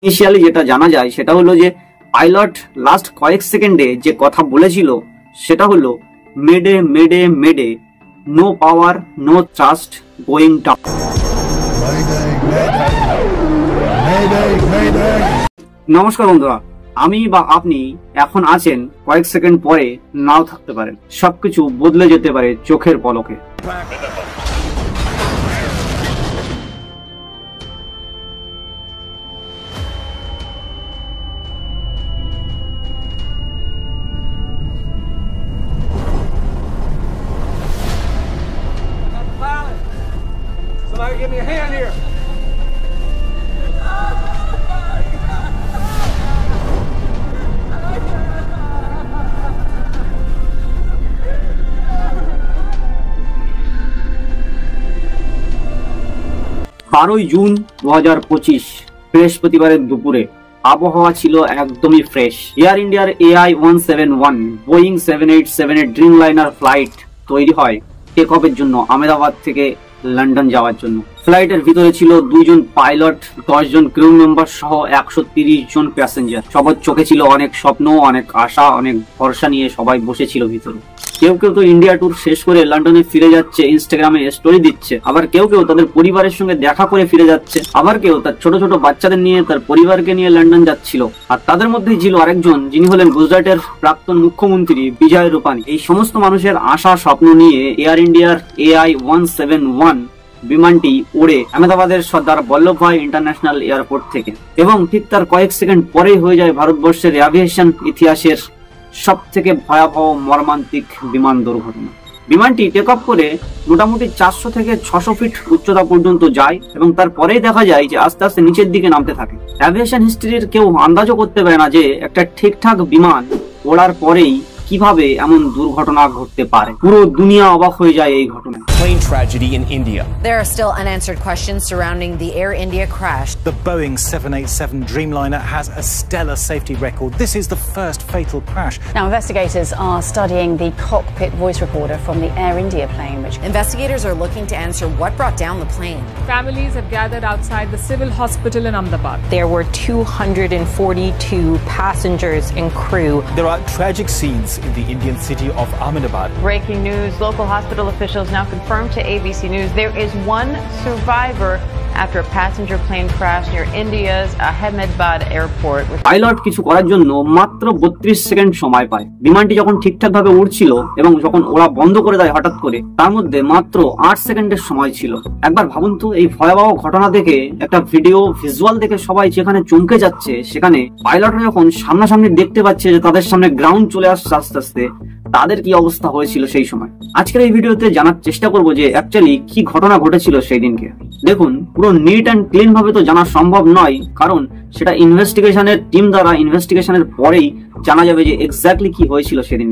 Initially যেটা জানা যায় সেটা হলো যে পাইলট লাস্ট কয়েক সেকেন্ডে যে কথা বলেছিল সেটা হলো mayday mayday mayday, no power no thrust, going down. নমস্কার বন্ধুরা, আমি বা আপনি এখন আছেন, কয়েক সেকেন্ড পরে নাও থাকতে পারেন। সবকিছু বদলে যেতে পারে চোখের পলকে। Somebody give me a hand here. June 2025 বৃহস্পতিবারের দুপুরে আবহাওয়া ছিল একদমই ফ্রেশ। এয়ার ইন্ডিয়ার AI-171 বোয়িং 7878 ড্রিমলাইনার ফ্লাইট তৈরি হয় টেক অফের জন্য আহমেদাবাদ থেকে লন্ডন যাওয়ার জন্য। ফ্লাইটের ভিতরে ছিল 2 জন পাইলট, 10 জন ক্রু মেম্বার সহ 130 জন প্যাসেঞ্জার। সবার চোখে ছিল অনেক স্বপ্ন, অনেক আশা, অনেক ভরসা নিয়ে সবাই বসেছিল ভিতরে। কেউ কেউ তো ইন্ডিয়া ট্যুর শেষ করে লন্ডনে ফিরে যাচ্ছে, ইনস্টাগ্রামে স্টোরি দিচ্ছে। আবার কেউ কেউ তাদের পরিবারের সঙ্গে দেখা করে ফিরে যাচ্ছে। আবার কেউ তার ছোট ছোট বাচ্চাদের নিয়ে, তার পরিবারকে নিয়ে লন্ডন যাচ্ছিল। আর তাদের মধ্যেই ছিল আরেকজন, যিনি হলেন গুজরাটের প্রাক্তন মুখ্যমন্ত্রী বিজয় রূপানী। এই সমস্ত মানুষের আশা স্বপ্ন নিয়ে এয়ার ইন্ডিয়ার AI-171 বিমানটি ওড়ে আহমেদাবাদের সর্দার বল্লভভাই ইন্টারন্যাশনাল এয়ারপোর্ট থেকে, এবং ঠিক তার কয়েক সেকেন্ড পরেই হয়ে যায় ভারতবর্ষের এভিয়েশন ইতিহাসের সব থেকে ভয়াবহ মর্মান্তিক বিমান দুর্ঘটনা। বিমানটি টেক অফ করে মোটামুটি 400 থেকে 600 ফিট উচ্চতা পর্যন্ত যায়, এবং তারপরেই দেখা যায় যে আস্তে আস্তে নিচের দিকে নামতে থাকে। এভিয়েশন হিস্ট্রির কেউ আন্দাজও করতে পারে না যে একটা ঠিকঠাক বিমান ওড়ার পরেই কিভাবে এমন দুর্ঘটনা ঘটতে পারে। পুরো দুনিয়া অবাক হয়ে যায় এই ঘটনায়। Plane tragedy in India. There are still unanswered questions surrounding the Air India crash. The Boeing 787 Dreamliner has a stellar safety record. This is the first fatal crash. Now, investigators are studying the cockpit voice recorder from the Air India plane, which Investigators are looking to answer what brought down the plane. Families have gathered outside the civil hospital in Ahmedabad. There were 242 passengers and crew. There are tragic scenes in the Indian city of Ahmedabad. Breaking news, local hospital officials now confirmed to ABC News there is one survivor after a passenger plane crash near India's Ahmedabad airport. Pilot কিছু করার জন্য মাত্র 32 second সময় পায়। বিমানটি যখন ঠিকঠাক ভাবে উড়ছিল এবং যখন ওরা বন্ধ করে দেয় হঠাৎ করে, তার মধ্যে মাত্র 8 সেকেন্ডের সময় ছিল। একবার ভাবুন তো, এই ভয়াবহ ঘটনা দেখে, একটা ভিডিও ভিজুয়াল দেখে সবাই যেখানে চমকে যাচ্ছে, সেখানে পাইলটরা যখন সামনাসামনি দেখতে পাচ্ছে যে তাদের সামনে গ্রাউন্ড চলে আসছে আস্তে আস্তে, তাদের কি অবস্থা হয়েছিল সেই সময়। আজকের এই ভিডিওতে জানার চেষ্টা করব যে অ্যাকচুয়ালি কি ঘটনা ঘটেছিল সেই দিনকে। দেখুন, পুরো নিট অ্যান্ড ক্লিন ভাবে তো জানা সম্ভব নয়, কারণ সেটা ইনভেস্টিগেশনের টিম দ্বারা ইনভেস্টিগেশনের পরেই জানা যাবে যে এক্স্যাক্টলি কি হয়েছিল সেদিন।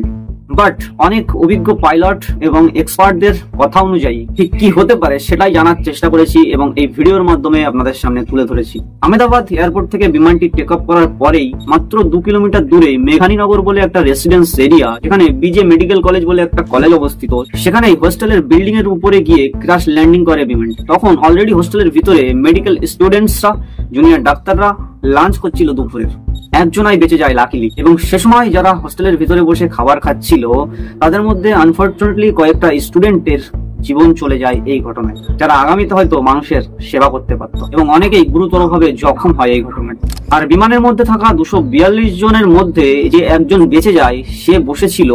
বাট অনেক অভিজ্ঞ পাইলট এবং এক্সপার্টদের কথা অনুযায়ী ঠিক কি হতে পারে সেটাই জানার চেষ্টা করেছি এবং এই ভিডিওর মাধ্যমে আপনাদের সামনে তুলে ধরেছি। আহমেদাবাদ এয়ারপোর্ট থেকে বিমানটি টেক অফ করার পরেই মাত্র 2 কিলোমিটার দূরে মেঘানীনগর বলে একটা রেসিডেন্স এরিয়া, যেখানে বিজে মেডিকেল কলেজ বলে একটা কলেজ অবস্থিত, সেখানে হোস্টেলের বিল্ডিং এর উপরে গিয়ে ক্র্যাশ ল্যান্ডিং করে বিমানটি। তখন অলরেডি হোস্টেলের ভিতরে মেডিকেল স্টুডেন্টসরা, জুনিয়র ডাক্তাররা লাঞ্চ করছিল দুপুরের। একজনাই বেঁচে যায় লাকিলি, এবং সে সময় যারা হোস্টেলের ভিতরে বসে খাবার খাচ্ছিল তাদের মধ্যে আনফরচুনেটলি কয়েকটা স্টুডেন্টের জীবন চলে যায় এই ঘটনায়, যারা আগামীতে হয়তো মানুষের সেবা করতে পারত, এবং অনেকেই গুরুতরভাবে জখম হয় এই ঘটনায়। আর বিমানের মধ্যে থাকা 242 জনের মধ্যে যে একজন বেঁচে যায়, সে বসেছিল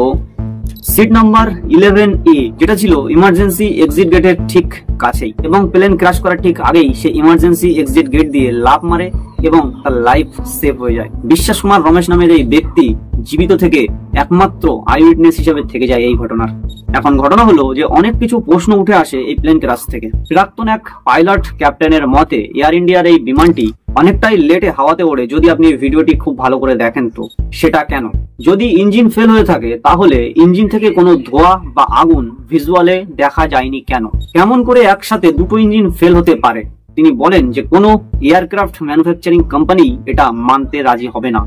সিট নাম্বার 11A, যেটা ছিল ইমার্জেন্সি এক্সিট গেটের ঠিক কাছেই, এবং প্লেন ক্র্যাশ করার ঠিক আগেই সে ইমার্জেন্সি এক্সিট গেট দিয়ে লাফ মারে এবং তার লাইফ সেভ হয়ে যায়। বিশ্বাস কুমার রমেশ নামের এই ব্যক্তি জীবিত থেকে একমাত্র আই উইটনেস হিসেবে থেকে যায় এই ঘটনার। এখন ঘটনা হলো যে অনেক কিছু প্রশ্ন উঠে আসে এই প্লেন ক্র্যাশ থেকে। প্রাক্তন এক পাইলট ক্যাপ্টেনের মতে এয়ার ইন্ডিয়ার এই বিমানটি অনেকটাই লেটে হাওয়াতে ওড়ে। যদি আপনি ভিডিওটি খুব ভালো করে দেখেন তো সেটা কেন? যদি ইঞ্জিন ফেল হয়ে থাকে তাহলে ইঞ্জিন থেকে কোনো ধোঁয়া বা আগুন ভিজুয়ালে দেখা যায়নি কেন? কেমন করে একসাথে দুটো ইঞ্জিন ফেল হতে পারে? তিনি বলেন যে কোনো এয়ারক্রাফট ম্যানুফ্যাকচারিং কোম্পানি এটা মানতে রাজি হবে না,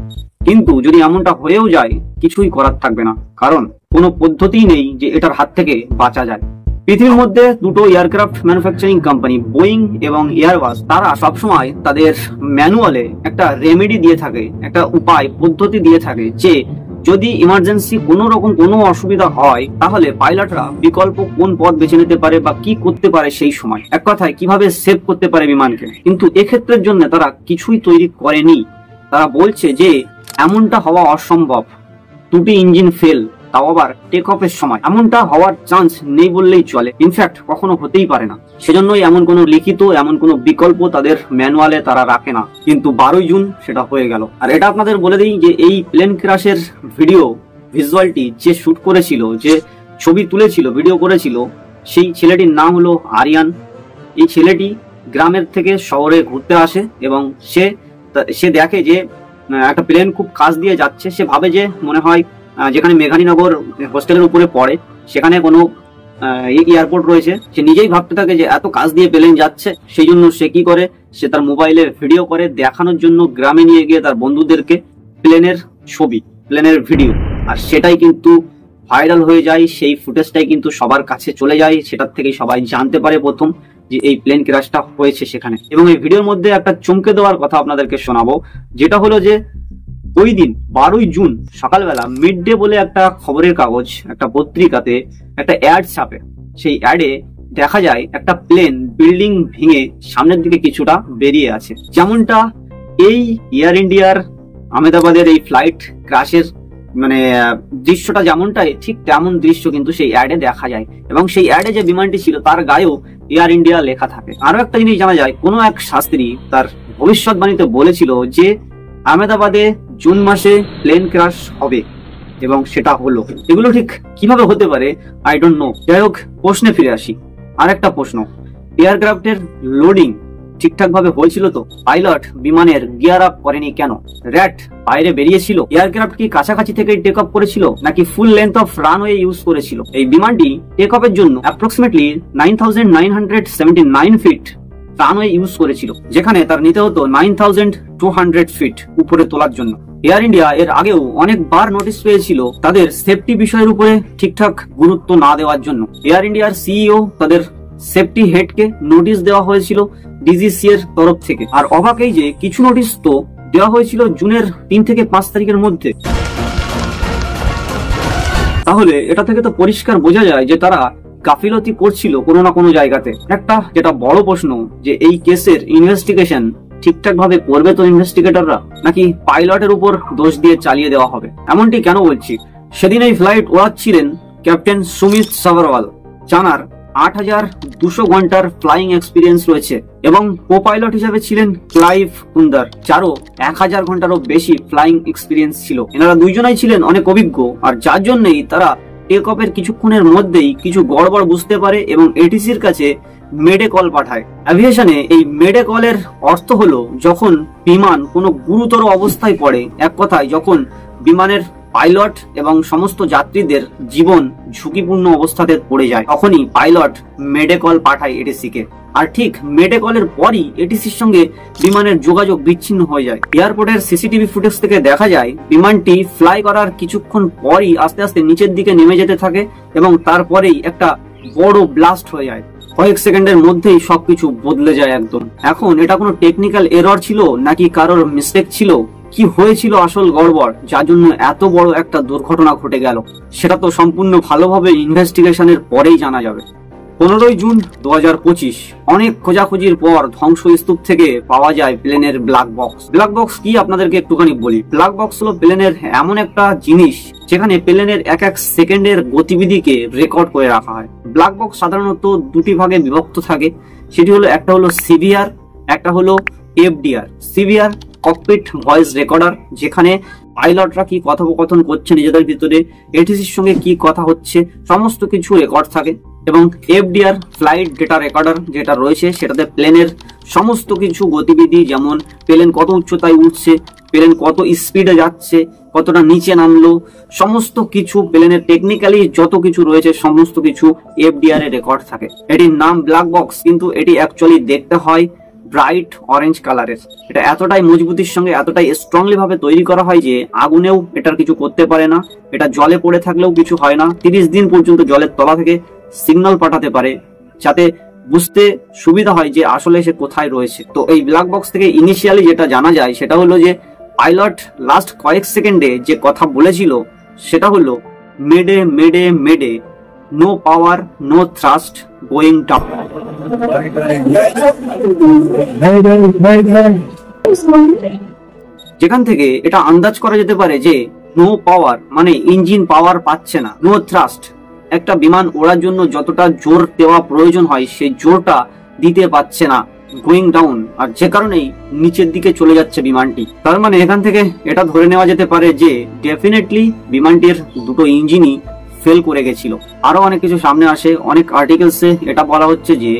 কিন্তু যদি এমনটা হয়েও যায় কিছুই করার থাকবে না, কারণ কোনো পদ্ধতিই নেই যে এটার হাত থেকে বাঁচা যায়। পৃথিবীর মধ্যে দুটো এয়ারক্রাফট ম্যানুফ্যাকচারিং কোম্পানি বোয়িং এবং এয়ারবাস, তারা সবসময় তাদের ম্যানুয়ালে একটা রেমেডি দিয়ে থাকে, একটা উপায় পদ্ধতি দিয়ে থাকে যে যদি ইমার্জেন্সি কোনো রকম কোনো অসুবিধা হয় তাহলে পাইলটরা বিকল্প কোন পথ বেছে নিতে পারে বা কি করতে পারে সেই সময়, এক কথায় কিভাবে সেভ করতে পারে বিমানকে। কিন্তু এক্ষেত্রের জন্য তারা কিছুই তৈরি করেনি। তারা বলছে যে এমনটা হওয়া অসম্ভব, দুটি ইঞ্জিন ফেল, তাও আবার টেক অফের সময়, এমনটা হওয়ার চান্স নেই বললেই চলে, ইনফ্যাক্ট কখনো হতেই পারে না। সেজন্যই এমন কোনো লিখিত এমন কোনো বিকল্প তাদের ম্যানুয়ালে তারা রাখে না। কিন্তু 12 জুন সেটা হয়ে গেল। আর এটা আপনাদের বলে দিই যে এই প্লেন ক্র্যাশের ভিডিও ভিজুয়ালটি যে শুট করেছিল, যে ছবি তুলেছিল, ভিডিও করেছিল, সেই ছেলেটির নাম হলো আরিয়ান। এই ছেলেটি গ্রামের থেকে শহরে ঘুরতে আসে এবং সে দেখে যে একটা প্লেন খুব কাছ দিয়ে যাচ্ছে। সে ভাবে যে মনে হয় যেখানে মেঘানীনগর হোস্টেলের উপরে পড়ে সেখানে কোনো এয়ারপোর্ট রয়েছে। সে নিজেই ভাবতে থাকে যে এত কাছ দিয়ে প্লেন যাচ্ছে। সেই জন্য সে কি করে, সে তার মোবাইলে ভিডিও করে দেখানোর জন্য গ্রামে নিয়ে গিয়ে তার বন্ধুদেরকে প্লেনের ছবি, প্লেনের ভিডিও, আর সেটাই কিন্তু ভাইরাল হয়ে যায়। সেই ফুটেজটাই কিন্তু সবার কাছে চলে যায়, সেটার থেকেই সবাই জানতে পারে প্রথম যে এই প্লেন ক্র্যাশটা হয়েছে সেখানে। এবং এই ভিডিওর মধ্যে একটা চমকে দেওয়ার কথা আপনাদেরকে শোনাবো, যেটা হলো যে ওই দিন 12 জুন সকালবেলা মিড ডে বলে একটা খবরের কাগজ, একটা পত্রিকাতে একটা অ্যাড ছাপে। সেই অ্যাডে দেখা যায় একটা প্লেন বিল্ডিং ভেঙে সামনের দিকে কিছুটা বেরিয়ে আছে। যেমনটা এই এয়ার ইন্ডিয়ার আহমেদাবাদের এই ফ্লাইট ক্র্যাশের মানে দৃশ্যটা যেমনটাই, ঠিক তেমন দৃশ্য কিন্তু সেই অ্যাডে দেখা যায়। এবং সেই অ্যাডে যে বিমানটি ছিল তার গায়েও এয়ার ইন্ডিয়া লেখা থাকে। আরো একটা জিনিস জানা যায়, কোনো এক শাস্ত্রী তার ভবিষ্যৎবাণীতে বলেছিল যে আহমেদাবাদে জুন মাসে প্লেন ক্র্যাশ হবে, এবং সেটা হলো। এগুলো ঠিক কিভাবে হতে পারে আই ডোন্ট নো। যাই হোক, প্রশ্নে ফিরে আসি। আর একটা প্রশ্ন, এয়ারক্রাফটের লোডিং ঠিকঠাক ভাবে হয়েছিল তো? পাইলট বিমানের গিয়ার আপ করেনি কেন? র্যাট বাইরে বেরিয়েছিল? এয়ারক্রাফট কি কাছাকাছি থেকে টেক অফ করেছিল নাকি full length of runway use করেছিল? এই বিমানটি টেক অফের জন্য অ্যাপ্রক্সিমেটলি 9979 ফিট রানওয়ে ইউজ করেছিল, যেখানে তার নিতে হতো 9200 ফিট উপরে তোলার জন্য। এয়ার ইন্ডিয়া এর আগেও অনেকবার নোটিশ পেয়েছিল তাদের সেফটি বিষয়ের উপরে ঠিকঠাক গুরুত্ব না দেওয়ার জন্য। এয়ার ইন্ডিয়ার সিইও তাদের সেফটি হেডকে নোটিশ দেওয়া হয়েছিল ডিজিসি এর তরফ থেকে। আর অবাক এই যে কিছু নোটিশ তো দেওয়া হয়েছিল জুনের 3 থেকে 5 তারিখের মধ্যে। তাহলে এটা থেকে তো পরিষ্কার বোঝা যায় যে তারা গাফিলতি করছিল কোনো না কোনো জায়গাতে। একটা যেটা বড় প্রশ্ন, যে এই কেসের ইনভেস্টিগেশন ঠিকঠাক ভাবে করবে তো ইনভেস্টিগেটররা, নাকি পাইলটের উপর দোষ দিয়ে চালিয়ে দেওয়া হবে? এমনটি কেন বলছি, সেদিন এই ফ্লাইট ওড়াচ্ছিলেন ক্যাপ্টেন সুমিত সাভারওয়াল, জানার 8200 ঘন্টার ফ্লাইং এক্সপিরিয়েন্স রয়েছে, এবং কো পাইলট হিসেবে ছিলেন ক্লাইভ কুন্দার, যারও 1000 ঘন্টারও বেশি ফ্লাইং এক্সপিরিয়েন্স ছিল। এনারা দুইজনাই ছিলেন অনেক অভিজ্ঞ, আর যার জন্যই তারা টেক অফের কিছুক্ষণের মধ্যেই কিছু গড়বড় বুঝতে পারে এবং এটিসির কাছে মেডে কল পাঠায়। অ্যাভিয়েশনে এই মেডে কলের অর্থ হলো যখন বিমান কোনো গুরুতর অবস্থায় পড়ে, এক কথায় যখন বিমানের পাইলট এবং সমস্ত যাত্রীদের জীবন ঝুঁকিপূর্ণ অবস্থাতে পড়ে যায়, তখনই পাইলট মেডে কল পাঠায় এটিসিকে। আর ঠিক মেডে কলের পরই এটিসির সঙ্গে বিমানের যোগাযোগ বিচ্ছিন্ন হয়ে যায়। এয়ারপোর্টের সিসিটিভি ফুটেজ থেকে দেখা যায় বিমানটি ফ্লাই করার কিছুক্ষণ পরই আস্তে আস্তে নিচের দিকে নেমে যেতে থাকে এবং তারপরেই একটা বড় ব্লাস্ট হয়ে যায়। কয়েক সেকেন্ডের মধ্যেই সবকিছু বদলে যায় একদম। এখন এটা কোনো টেকনিক্যাল এরর ছিল নাকি কারোর মিস্টেক ছিল, কি হয়েছিল আসল গড়বড় যার জন্য এত বড় একটা দুর্ঘটনা ঘটে গেল, সেটা তো সম্পূর্ণ ভালোভাবে ইনভেস্টিগেশনের পরেই জানা যাবে। 15 জুন 2025 অনেক খোঁজাখুঁজির পর ধ্বংসস্তূপ থেকে পাওয়া যায় প্লেনের ব্ল্যাক বক্স। ব্ল্যাক বক্স কি আপনাদেরকে একটুখানি বলি। ব্ল্যাক বক্স হলো প্লেনের এমন একটা জিনিস যেখানে প্লেনের এক এক সেকেন্ডের গতিবিধিকে রেকর্ড করে রাখা হয়। ব্ল্যাক বক্স সাধারণত দুটি ভাগে বিভক্ত থাকে, সেটি হলো একটা হলো সিভিআর, একটা হলো FDR. CBR cockpit voice recorder, যেখানে পাইলটরা কি কথোপকথন করছে নিজেদের ভিতরে, এটিসির সঙ্গে কি কথা হচ্ছে, সমস্ত কিছু রেকর্ড থাকে। এবং এফডিআর ফ্লাইট ডেটা রেকর্ডার যেটা রয়েছে, সেটাতে প্লেনের সমস্ত কিছু গতিবিধি, যেমন প্লেন কত উচ্চতায় উঠছে, প্লেন কত স্পিডে যাচ্ছে, কতটা নিচে নামলো, সমস্ত কিছু প্লেনের টেকনিক্যালি যত কিছু রয়েছে সমস্ত কিছু এফডিআর এর রেকর্ড থাকে। এটির নাম ব্ল্যাক বক্স, কিন্তু এটি অ্যাকচুয়ালি দেখতে হয় ব্রাইট অরেঞ্জ কালারের। এটা এতটাই মজবুতির সঙ্গে এতটাই স্ট্রংলি ভাবে তৈরি করা হয় যে আগুনেও এটার কিছু করতে পারে না, এটা জলে পড়ে থাকলেও কিছু হয় না, 30 দিন পর্যন্ত জলের তলা থেকে সিগন্যাল পাঠাতে পারে, যাতে বুঝতে সুবিধা হয় যে আসলে সে কোথায় রয়েছে। তো এই ব্ল্যাক বক্স থেকে ইনিশিয়ালি যেটা জানা যায় সেটা হলো যে পাইলট লাস্ট কয়েক সেকেন্ডে যে কথা বলেছিল সেটা হলো mayday mayday mayday, no power no thrust going down. যেখান থেকে এটা আন্দাজ করা যেতে পারে যে নো পাওয়ার মানে ইঞ্জিন পাওয়ার পাচ্ছে না, নো থ্রাস্ট একটা বিমান ওড়ার জন্য যতটা জোর দেওয়া প্রয়োজন হয় সেই জোরটা দিতে পারছে না, গোয়িং ডাউন, আর যে কারণেই নিচের দিকে চলে যাচ্ছে বিমানটি। তার মানে এখান থেকে এটা ধরে নেওয়া যেতে পারে যে ডেফিনেটলি বিমানটির দুটো ইঞ্জিনই ফেল করে গেছিল। আরো অনেক কিছু সামনে আসে, অনেক আর্টিকেলসে এটা বলা হচ্ছে যে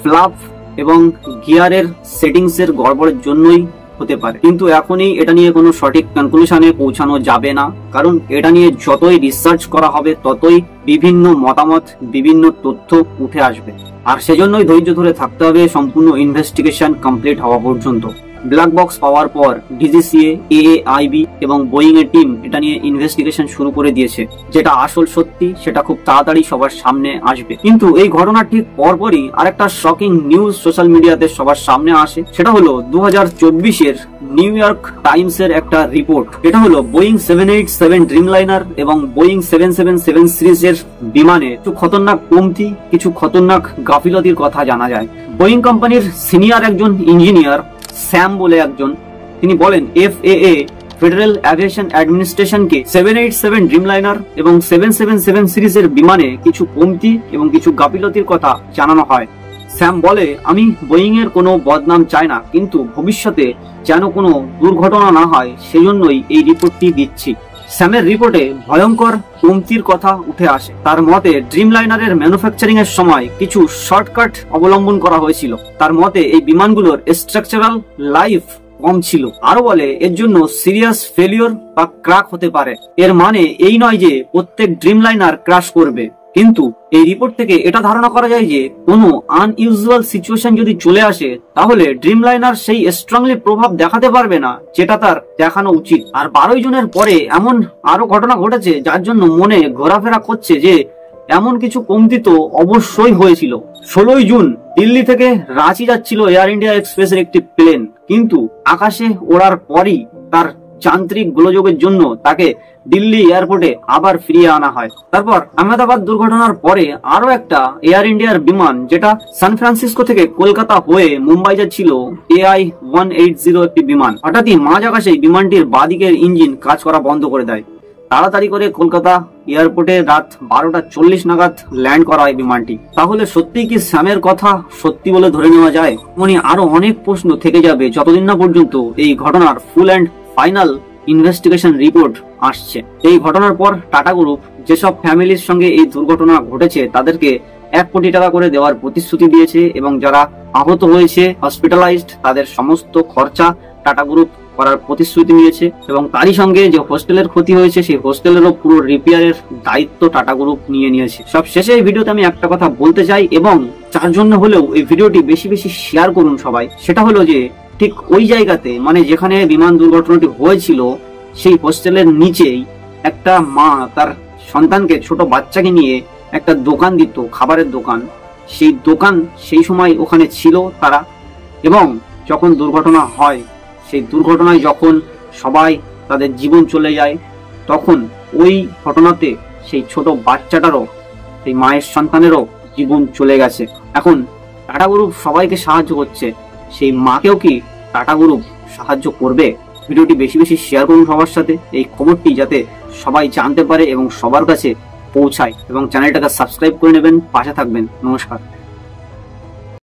ফ্লাপ এবং গিয়ারের সেটিংস এর গড়বড়ের জন্যই হতে পারে, কিন্তু এখনই এটা নিয়ে কোনো সঠিক কনক্লুশনে পৌঁছানো যাবে না, কারণ এটা নিয়ে যতই রিসার্চ করা হবে ততই বিভিন্ন মতামত, বিভিন্ন তথ্য উঠে আসবে, আর সেজন্যই ধৈর্য ধরে থাকতে হবে সম্পূর্ণ ইনভেস্টিগেশন কমপ্লিট হওয়া পর্যন্ত। ব্ল্যাক বক্স পাওয়ার পর ডিজিসিএ, এএআইবি এবং বোয়িং এর টিম এটা নিয়ে ইনভেস্টিগেশন শুরু করে দিয়েছে। যেটা আসল সত্যি সেটা খুব তাড়াতাড়ি সবার সামনে আসবে। কিন্তু এই ঘটনা ঠিক পরপরই আরেকটা শকিং নিউজ সোশ্যাল মিডিয়াতে সবার সামনে আসে, সেটা হলো 2024-এর নিউ ইয়র্ক টাইমস এর একটা রিপোর্ট। এটা হলো বোয়িং 787 ড্রিমলাইনার এবং বোয়িং 777 সিরিজের বিমানে কিছু খতরনাক কমতি, কিছু খতরনাক গাফিলতির কথা জানা যায়। বোয়িং কোম্পানির সিনিয়র একজন ইঞ্জিনিয়ার স্যাম বলে একজন, তিনি বলেন FAA ফেডারেল অ্যাভিয়েশন অ্যাডমিনিস্ট্রেশনকে 787 ড্রিমলাইনার এবং 777 সিরিজের বিমানে কিছু কমতি এবং কিছু গাফিলতির কথা জানানো হয়। স্যাম বলে, আমি বোয়িং এর কোনো বদনাম চাই না, কিন্তু ভবিষ্যতে যেন কোনো দুর্ঘটনা না হয় সেজন্যই এই রিপোর্টটি দিচ্ছি। স্যামের রিপোর্টে ভয়ঙ্কর কমতির কথা উঠে আসে। তার মতে ড্রিমলাইনারের ম্যানুফ্যাকচারিং এর সময় কিছু শর্টকাট অবলম্বন করা হয়েছিল। তার মতে এই বিমানগুলোর স্ট্রাকচারাল লাইফ কম ছিল। আরো বলে এর জন্য সিরিয়াস ফেলিওর বা ক্র্যাক হতে পারে। এর মানে এই নয় যে প্রত্যেক ড্রিমলাইনার ক্র্যাশ করবে, কিন্তু এই রিপোর্ট থেকে এটা ধারণা করা যায় যে কোনো আনইউজুয়াল সিচুয়েশন যদি চলে আসে তাহলে ড্রিমলাইনার সেই স্ট্রংলি প্রভাব দেখাতে পারবে না যেটা তার দেখানো উচিত। আর 12 জুনের পরে এমন আরো ঘটনা ঘটেছে যার জন্য মনে ঘোরাফেরা করছে যে এমন কিছু কমতি তো অবশ্যই হয়েছিল। 16 জুন দিল্লি থেকে রাঁচি যাচ্ছিল এয়ার ইন্ডিয়া এক্সপ্রেসের একটি প্লেন, কিন্তু আকাশে ওড়ার পরই তার যান্ত্রিক গোলযোগের জন্য তাকে দিল্লি এয়ারপোর্টে আবার ফিরিয়ে আনা হয়। তারপর আহমেদাবাদ দুর্ঘটনার পরে আরো একটা এয়ার ইন্ডিয়ার বিমান যেটা সান ফ্রান্সিসকো থেকে কলকাতা হয়ে মুম্বাই যাচ্ছিল, AI-180 একটি বিমান, হঠাৎই মাঝ আকাশে বিমানটির বাঁদিকের ইঞ্জিন কাজ করা বন্ধ করে দেয়। তাড়াতাড়ি করে কলকাতা এয়ারপোর্টে রাত 12:40 নাগাদ ল্যান্ড করা হয় বিমানটি। তাহলে সত্যিই কি স্যামের কথা সত্যি বলে ধরে নেওয়া যায়? আরো অনেক প্রশ্ন থেকে যাবে যতদিন না পর্যন্ত এই ঘটনার full and final investigation report আসছে। এই ঘটনার পর টাটা গ্রুপ যেসব ফ্যামিলির সঙ্গে এই দুর্ঘটনা ঘটেছে তাদেরকে 1 কোটি টাকা করে দেওয়ার প্রতিশ্রুতি দিয়েছে, এবং যারা আহত হয়েছে হসপিটালাইজড তাদের সমস্ত খরচা টাটা গ্রুপ করার প্রতিশ্রুতি নিয়েছে, এবং তারই সঙ্গে যে হোস্টেলের ক্ষতি হয়েছে সেই হোস্টেলেরও পুরো রিপেয়ারের দায়িত্ব টাটা গ্রুপ নিয়ে নিয়েছে। সব শেষে এই ভিডিওতে আমি একটা কথা বলতে চাই, এবং যার জন্য হলেও এই ভিডিওটি বেশি বেশি শেয়ার করুন সবাই। সেটা হলো যে ঠিক ওই জায়গাতে মানে যেখানে বিমান দুর্ঘটনাটি হয়েছিল সেই হোস্টেলের নিচেই একটা মা তার সন্তানকে, ছোট বাচ্চাকে নিয়ে একটা দোকান দিত, খাবারের দোকান। সেই দোকান সেই সময় ওখানে ছিল তারা, এবং যখন দুর্ঘটনা হয় সেই দুর্ঘটনায় যখন সবাই তাদের জীবন চলে যায় তখন ওই ঘটনাতে সেই ছোট বাচ্চাটারও, সেই মায়ের সন্তানেরও জীবন চলে গেছে। এখন টাটা গ্রুপ সবাইকে সাহায্য করছে, সেই মাকেও কি টাটা গ্রুপ সাহায্য করবে? ভিডিওটি বেশি বেশি শেয়ার করুন সবার সাথে, এই খবরটি যাতে সবাই জানতে পারে এবং সবার কাছে পৌঁছায়, এবং চ্যানেলটাকে সাবস্ক্রাইব করে নেবেন, পাশে থাকবেন। নমস্কার।